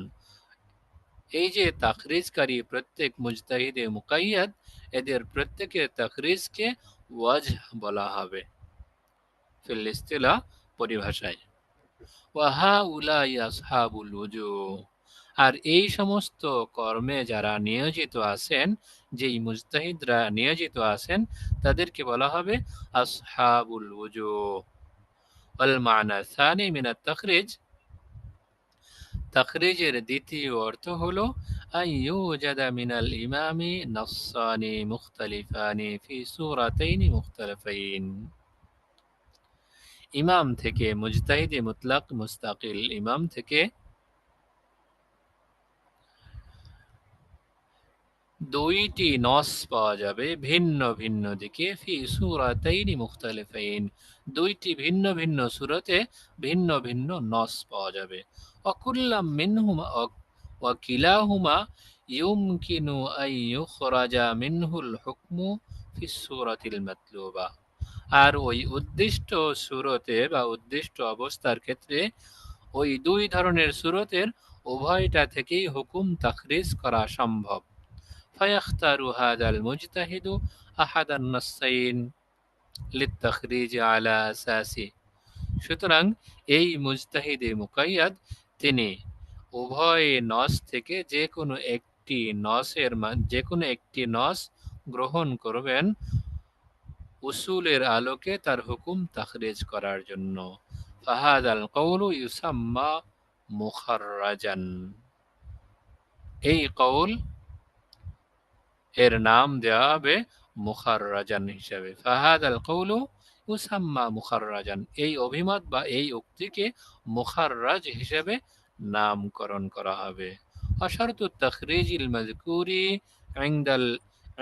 এই যে তাখরিজকারী প্রত্যেক মুজতাহিদে মুকাইয়াদ, এদের প্রত্যেকের তাখরিজকে ওয়াজহ বলা হবে ফিল ইসতিলাহ, পরিভাষায়। ওয়া হাউলাই আসহাবুল ওজুহ, আর এই সমস্ত কর্মে যারা নিয়োজিত আছেন, যেই মুজতাহিদরা নিয়োজিত আছেন, তাদেরকে বলা হবে আসহাবুল ওজুহ। ওয়াল মা'না সানি মিনাত তাখরিজ, তাখরিজের দ্বিতীয় অর্থ হলো আইয়ুজাদা মিনাল ইমামি নাসসানি মুখতালিফানি ফি সূরাতাইনি মুখতালিফাইন, ইমাম থেকে, মুজতাহিদে মুতলাক মুস্তাকিল ইমাম থেকে দুইটি নস পাওয়া যাবে ভিন্ন ভিন্ন দিকে, ফি সূরাতাইনি মুখতালিফাইন, দুইটি ভিন্ন ভিন্ন সূরাতে ভিন্ন ভিন্ন নস পাওয়া যাবে। ওয়াকুল্লাম মিনহুমা ওয়া কিলাহুমা ইউমকিনু আন ইউখরাজা মিনহুল হুকমু ফিস সূরাতিল মাতলুবা, আর ওই উদ্দিষ্ট সূরতে বা উদ্দিষ্ট অবস্থার ক্ষেত্রে ওই দুই ধরনের সূরতের উভয়টা থেকেই হুকুম তাখরিজ করা সম্ভব। فيختار هذا المجتهد أحد النصين للتخريج على أساسه, সুতরাং এই মুজতাহিদে মুকাইয়াদ তিনি উভয় নস থেকে যে কোনো একটি নস গ্রহণ করবেন উসুলের আলোকে তার হুকুম তাখরিজ করার জন্য। ফাহাদাল কওলু ইউসাম্মা মুখাররাজান। এই কৌল এর নাম দেওয়া হবে মুখাররাজান হিসেবে। ফাহাদাল কৌলু ইউসাম্মা মুখাররাজান। এই অভিমত বা এই উক্তিকে মুখাররাজ হিসেবে নামকরণ করা হবে। وشرط التخريج المذكور عند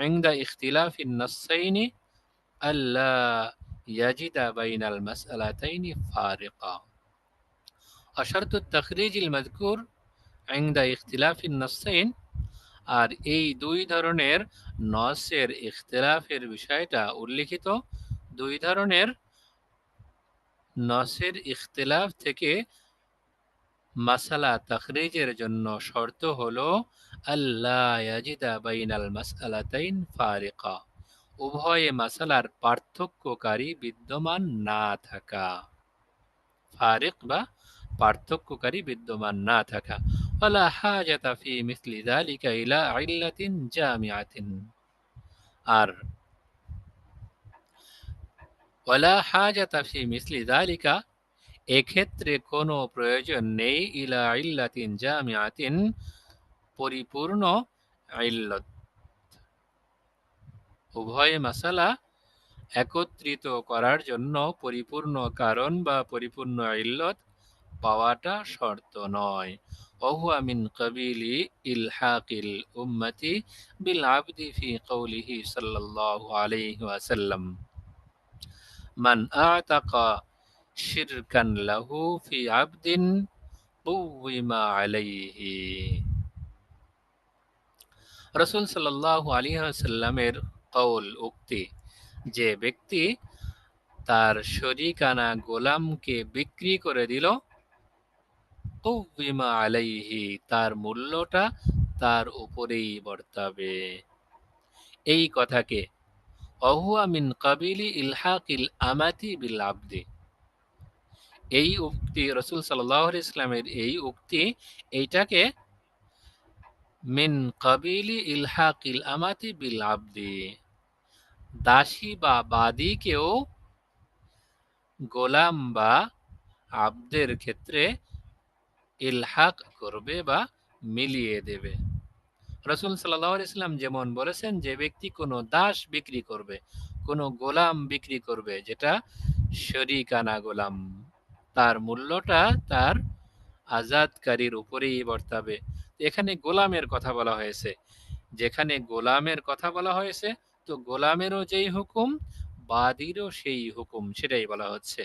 عند اختلاف النصين ألا يجد بين المسألتين فارقا। وشرط التخريج المذكور عند اختلاف النصين, আর এই দুই ধরনের নসের ইখতিলাফের বিষয়টা উল্লিখিত দুই ধরনের নসের ইখতিলাফ থেকে মাসালা তাখরিজের জন্য শর্ত হলো আল্লাহ ইয়াজিদা বাইনাল মাসআলাতাইন ফারিকা, উভয় মাসালার পার্থক্যকারী বিদ্যমান না থাকা। ফারিক বা পার্থক্যকারী বিদ্যমান না থাকা। ওয়ালা হাজাতা ফি মিসলি যালিকা ইলা ইল্লাতিন জামিআতিন, আর ওয়ালা হাজাতা ফি মিসলি যালিকা এক্ষেত্রে কোনো প্রয়োজন নেই ইলা ইল্লাতিন জামিআতিন পরিপূর্ণ ইল্লত, উভয় মাসালা একত্রিত করার জন্য পরিপূর্ণ কারণ বা পরিপূর্ণ ইল্লত পাওয়াটা শর্ত নয়। ওহুয়া মিন কাবিলি ইলহাকিল উম্মতি বিল আবদি ফি কওলিহি সাল্লাল্লাহু আলাইহি ওয়াসাল্লাম মান আ'তাকা শিরকান লাহু ফি আবদিন কুওয়িমা আলাইহি। রাসূল সাল্লাল্লাহু আলাইহি ওয়াসাল্লামের কওল উক্তি, যে ব্যক্তি তার শরীকানা গোলামকে বিক্রি করে দিল, কুওয়িমা আলাইহি তার মূল্যটা তার উপরেই বর্তাবে। এই কথাকে ওহুয়া মিন কাবিলি ইলহাকিল আমাতি বিল আবদি, এই উক্তি রাসূল সাল্লাল্লাহু আলাইহি ওয়াসাল্লামের এই উক্তি এইটাকে মিন কাবিলি ইলহাকিল আমাতি বিল আবদি, দাসী বা বাদীকেও গোলাম বা আবদের ক্ষেত্রে ইলহাক করবে বা মিলিয়ে দেবে। রাসূল সাল্লাল্লাহু আলাইহি ওয়াসাল্লাম যেমন বলেছেন, যে ব্যক্তি কোনো দাস বিক্রি করবে, কোনো গোলাম বিক্রি করবে যেটা শরীকানা গোলাম, তার মূল্যটা তার আজাদকারীর উপরেই বর্তাবে। এখানে গোলামের কথা বলা হয়েছে, যেখানে গোলামের কথা বলা হয়েছে তো গোলামেরও যেই হুকুম বাদীরও সেই হুকুম, সেটাই বলা হচ্ছে।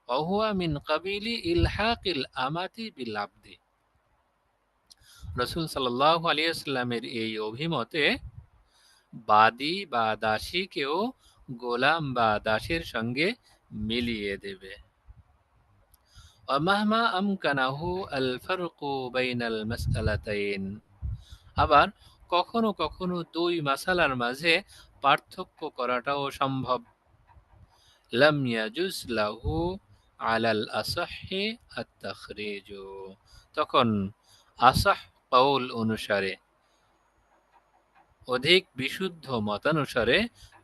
ওহুয়া মিন কাবিলি ইলহাকিল আমাতি বিল আবদি। রাসূল সাল্লাল্লাহু আলাইহি ওয়াসাল্লামের এই অভিমতে বাদী বা দাসীকেও গোলাম বা দাসীর সঙ্গে মিলিয়ে দেবে। ওয়ামাহমা আমকানাহু আল ফারকু বাইনাল মাসআলাতাইন, আবার কখনো কখনো দুই মাসালার মাঝে পার্থক্য করাটাও সম্ভব। লাম ইয়াজুজ লাহু আলাল আসাহহি আত-তাখরিজু, তখন আসাহ কওল অনুসারে, অধিক বিশুদ্ধ মতানুসারে,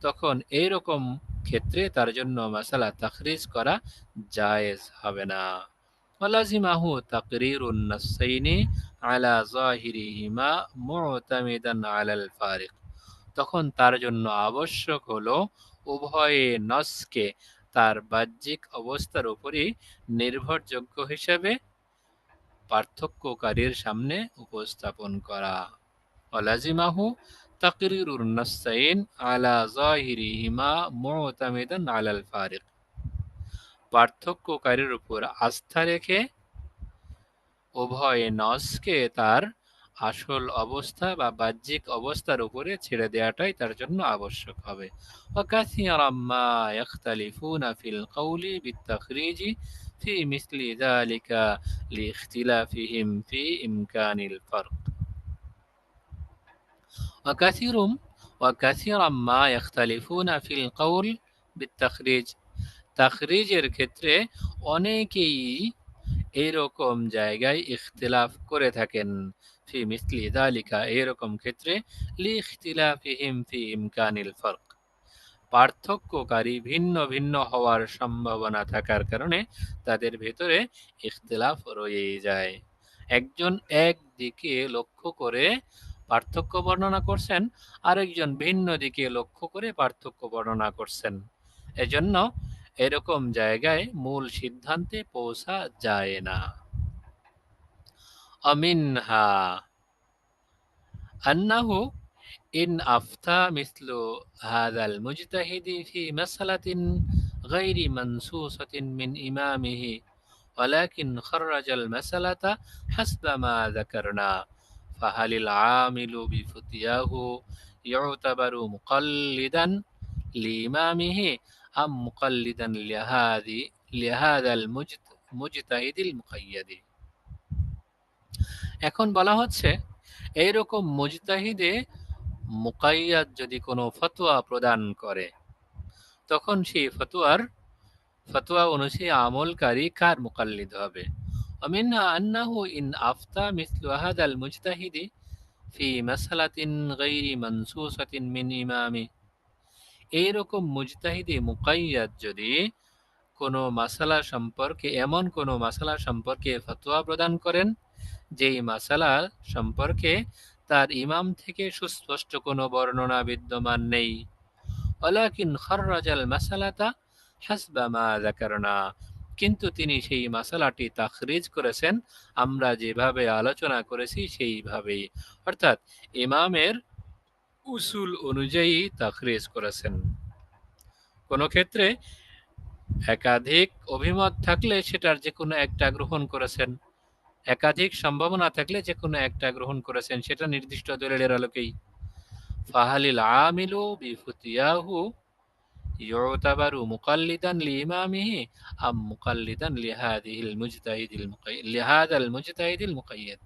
তখন এইরকম ক্ষেত্রে তার জন্য মাসালা তাখরিজ করা জায়েজ হবে না। ওয়ালাজিমাহু তাকরিরুন নাসসাইনি আলা যাহিরিহিমা মু'তামিদান আলাল ফারিক, তখন তার জন্য আবশ্যক হলো উভয় নসকে তার বাহ্যিক অবস্থার উপরই নির্ভরযোগ্য হিসেবে পার্থক্যকারীর সামনে উপস্থাপন করা। ওয়ালাজিমাহু তাকরিরুন নাসসাইন আলা যাহিরিহিমা মু'তামিদান আলাল ফারিক, পার্থক্যকারীর উপর আস্থা রেখে উভয় নসকে তার আসল অবস্থা বা বাহ্যিক অবস্থার উপরে ছেড়ে দেওয়াটাই তার জন্য আবশ্যক হবে। ওয়াকাসীরাম মা ইখতালিফুনা ফিল কওলি বিত-তাখরিজি ফি মিসলি যালিকা লিইখতিলাফিহিম ফি ইমকানিল ফারক। ওয়াকাসীরাম মা ইখতালিফুনা ফিল কওল বিত-তাখরিজ, তাখরিজের ক্ষেত্রে অনেকেই এইরকম জায়গায় ইখতিলাফ করে থাকেন। ফি মিসলি যালিকা, এইরকম ক্ষেত্রে লিইখতিলাফিহিম ফি ইমকানিল ফারক, পার্থক্যকারী ভিন্ন ভিন্ন হওয়ার সম্ভাবনা থাকার কারণে তাদের ভেতরে ইখতিলাফ রয়েই যায়। একজন একদিকে লক্ষ্য করে পার্থক্য বর্ণনা করছেন, আরেকজন ভিন্ন দিকে লক্ষ্য করে পার্থক্য বর্ণনা করছেন। এজন্য এরকম জায়গায় মূল সিদ্ধান্তে পৌঁছা যায় না। অমিনহা আন্নাহু ইন আফতা মিসলু হাযাল মুজতাহিদি ফি মাসআলাতিন গায়রি মানসুসাতিন মিন ইমামিহি ولكن خرج المسألة حسب ما ذكرنا فهل العامل بفتياه يعتبر مقلدا لإمامه أم مقلدا لهذا المجتهد المقيد। এখন বলা হচ্ছে এইরকম মুজতাহিদে মুকাইয়াদ যদি কোনো ফতোয়া প্রদান করে, তখন সেই ফতোয়া অনুযায়ী আমলকারী কার মুকাল্লিদ হবে। ومنها أنه إن أفتى مثل هذا المجتهد في مسألة غير منسوسة من إمامه এইরকম মুজতাহিদে মুকাইয়াদ যদি কোনো মাসালা সম্পর্কে এমন কোনো মাসালা সম্পর্কে ফতোয়া প্রদান করেন যেই মাসালা সম্পর্কে তার ইমাম থেকে সুস্পষ্ট কোনো বর্ণনা বিদ্যমান নেই, ওয়ালাকিন খাররাজাল মাসালাতা হাসবা মা যাকারনা, কিন্তু তিনি সেই মাসালাটি তাখরিজ করেছেন আমরা যেভাবে আলোচনা করেছি সেইভাবেই, অর্থাৎ ইমামের উসুল অনুযায়ী তাখরিজ করেছেন। কোনো ক্ষেত্রে একাধিক অভিমত থাকলে সেটার যে কোনো একটা গ্রহণ করেছেন, একাধিক সম্ভাবনা থাকলে যে কোনো একটা গ্রহণ করেছেন, সেটা নির্দিষ্ট দলিলের আলোকেই। ফাহালিল আমিলু বিফতিয়াহু ইউতাবারু মুকাল্লিদান লিইমামিহি আম মুকাল্লিদান লিহাদাল মুজতাহিদিল মুকাইয়াদ।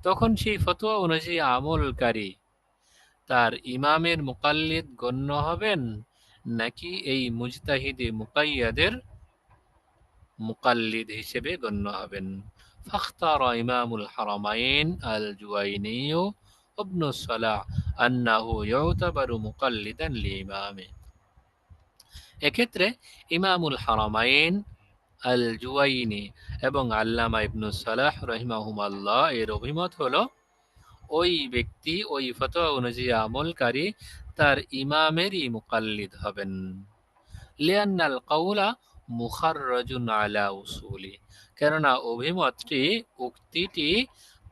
তখন সেই ফতোয়া অনুযায়ী আমলকারী তার ইমামের মুকাল্লিদ গণ্য হবেন নাকি এই মুজতাহিদে মুকাইয়াদের মুকাল্লিদ হিসেবে গণ্য হবেন। فاختار إمام الحرمين الجويني ابن الصلاح أنه يعتبر مقلدا لإمامه। এক্ষেত্রে ইমামুল হারামাইন আল জুওয়াইনি এবং আল্লামা ইবনু সালাহ রাহিমাহুমাল্লাহ এর অভিমত হলো ওই ব্যক্তি ওই ফতোয়া অনুযায়ী আমলকারী তার ইমামেরই মুকাল্লিদ হবেন। লিআন্নাল কাউলা মুখাররাজুন আলা উসুলি, কেননা অভিমতটি উক্তিটি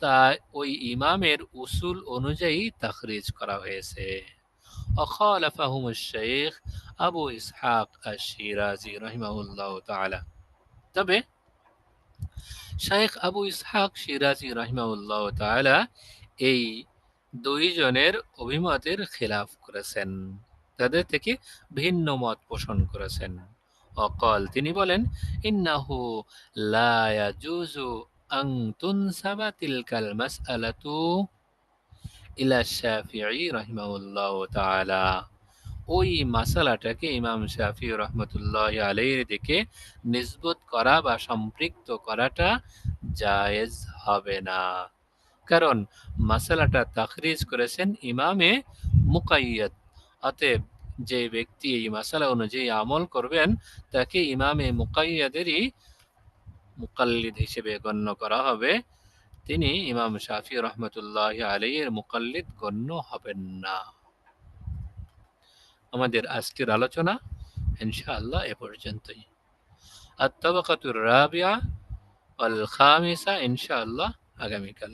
তা ওই ইমামের উসুল অনুযায়ী তাখরিজ করা হয়েছে। وخالفهم الشيخ আবু ইসহাক আশ-শিরাজি রাহিমাহুল্লাহু তাআলা, তবে শাইখ আবু ইসহাক শিরাজি রাহিমাহুল্লাহু তাআলা এই দুইজনের অভিমতের খেলাফ করেছেন, তাদের থেকে ভিন্ন মত পোষণ করেছেন। অকল তিনি বলেন ইন্নাহু লা ইয়াজুজু আন তুনসাবা তিলকাল মাসআলাতু ইলা শাফিঈ রাহিমাহুল্লাহু তাআলা, ওই মাসালাটাকে ইমাম শাফিঈ রাহমাতুল্লাহি আলাইহির দিকে নিসবত করা বা সম্পৃক্ত করাটা জায়েজ হবে না, কারণ মাসালাটা তাখরিজ করেছেন ইমামে মুকাইয়াদ। অতএব যে ব্যক্তি এই মাসালা অনুযায়ী আমল করবেন তাকে ইমামে মুকাইয়াদেরই মুকাল্লিদ হিসেবে গণ্য করা হবে, তিনি ইমাম শাফিঈ রাহমাতুল্লাহি আলাইহির মুকাল্লিদ গণ্য হবেন না। আমাদের আজকের আলোচনা ইনশাআল্লাহ এ পর্যন্তই। আত-তাবাকাতুর রাবিআ ওয়াল খামিসা ইনশাআল্লাহ আগামীকাল।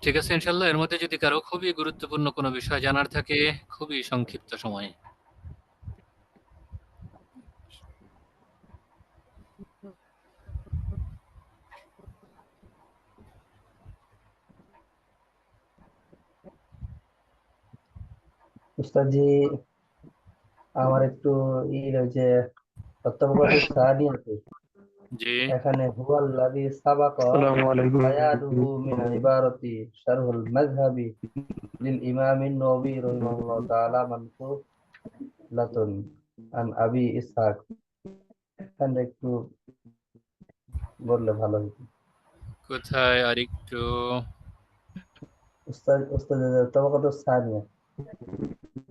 ঠিক আছে ইনশাআল্লাহ। এর মধ্যে যদি কারো খুবই গুরুত্বপূর্ণ কোনো বিষয় জানার থাকে, খুবই সংক্ষিপ্ত সময়ে। উস্তাদজি, আমার একটু যে তত্ত্বাবধায়ক সাহায্য আছে, জি, এখানে হুয়াল্লাযী সাবাকা বায়ানুহু মিন ইবারাতি শারহুল মাযহাবি লিল ইমামিন নবী রাহিমাহুল্লাহ তাআলা মানকুলাতুন আন আবি ইসহাক, এখানে একটু বললে ভালো হতো। কোথায় আরেকটু أستاذ الطبقة الثانية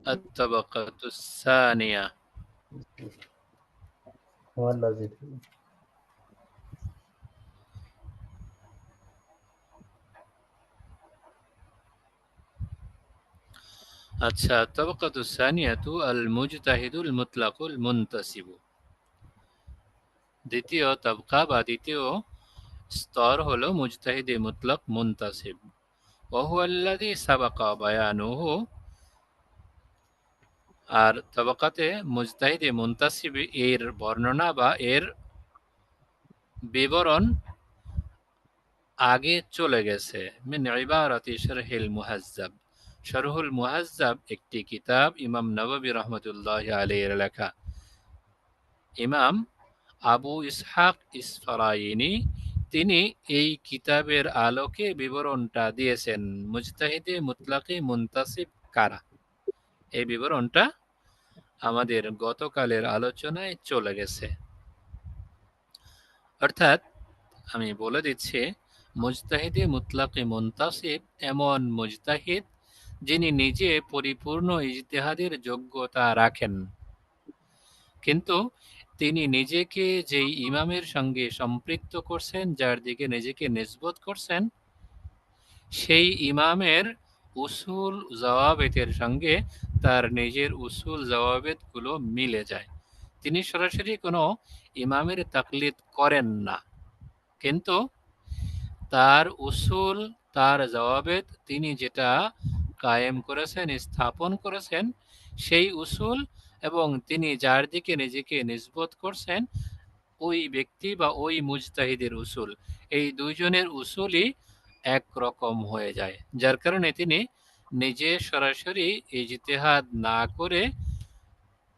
الطبقة الثانية هو الذي আচ্ছা الطبقة الثانية المجتهد المطلق المنتسب দ্বিতীয় তবকা বা দ্বিতীয় স্তর হলো মুজতাহিদে মুতলাক মুনতাসিব وهو الذي سبق بيانه আর তবকাতে মুজতাহিদে মুনতাসিব এর বর্ণনা বা এর বিবরণ আগে চলে গেছে মিন ইবারাতি শারহিল মুহাজ্জাব শারহুল মুহাজ্জাব একটি কিতাব ইমাম নববী রাহমাতুল্লাহি আলাইহির লেখা ইমাম আবু ইসহাক ইসফারাইনি তিনি এই কিতাবের আলোকে বিবরণটা দিয়েছেন মুজতাহিদে মুতলাকে মুনতাসিব কারা এই বিবরণটা আমাদের গতকালের আলোচনায় চলে গেছে অর্থাৎ আমি বলে দিচ্ছি মুজতাহিদে মুতলাকে মুনতাসিব এমন মুজতাহিদ যিনি নিজে পরিপূর্ণ ইজতিহাদের যোগ্যতা রাখেন কিন্তু তিনি নিজেকে যেই ইমামের সঙ্গে সম্পৃক্ত করছেন যার দিকে নিজেকে নিসবত করছেন সেই ইমামের উসুল জওয়াবেতের সঙ্গে তার নিজের উসুল জওয়াবেতগুলো মিলে যায় তিনি সরাসরি কোনো ইমামের তাকলিদ করেন না কিন্তু তার উসুল তার জওয়াবেত তিনি যেটা কায়েম করেছেন স্থাপন করেছেন সেই উসুল এবং তিনি যার দিকে নিজেকে নিসবত করছেন ওই ব্যক্তি বা ওই মুজতাহিদের উসুল এই দুইজনের উসুলই একরকম হয়ে যায় যার কারণে তিনি নিজে সরাসরি ইজতিহাদ না করে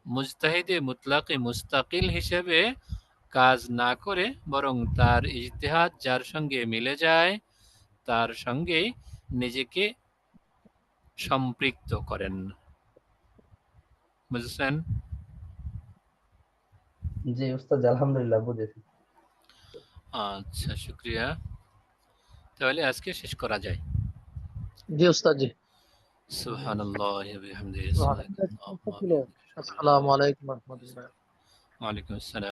মুজতাহিদে মুতলাকে মুস্তাকিল হিসেবে কাজ না করে বরং তার ইজতিহাদ যার সঙ্গে মিলে যায় তার সঙ্গে নিজেকে সম্পৃক্ত করেন বুঝছেন জি উস্তাদ আলহামদুলিল্লাহ বুঝেছি আচ্ছা শুকরিয়া তাহলে আজকে শেষ করা যায় জি উস্তাদ জি সুবহানাল্লাহি ওয়া বিহামদিহি আসসালামু আলাইকুম ওয়া রাহমাতুল্লাহ ওয়া আলাইকুম আসসালাম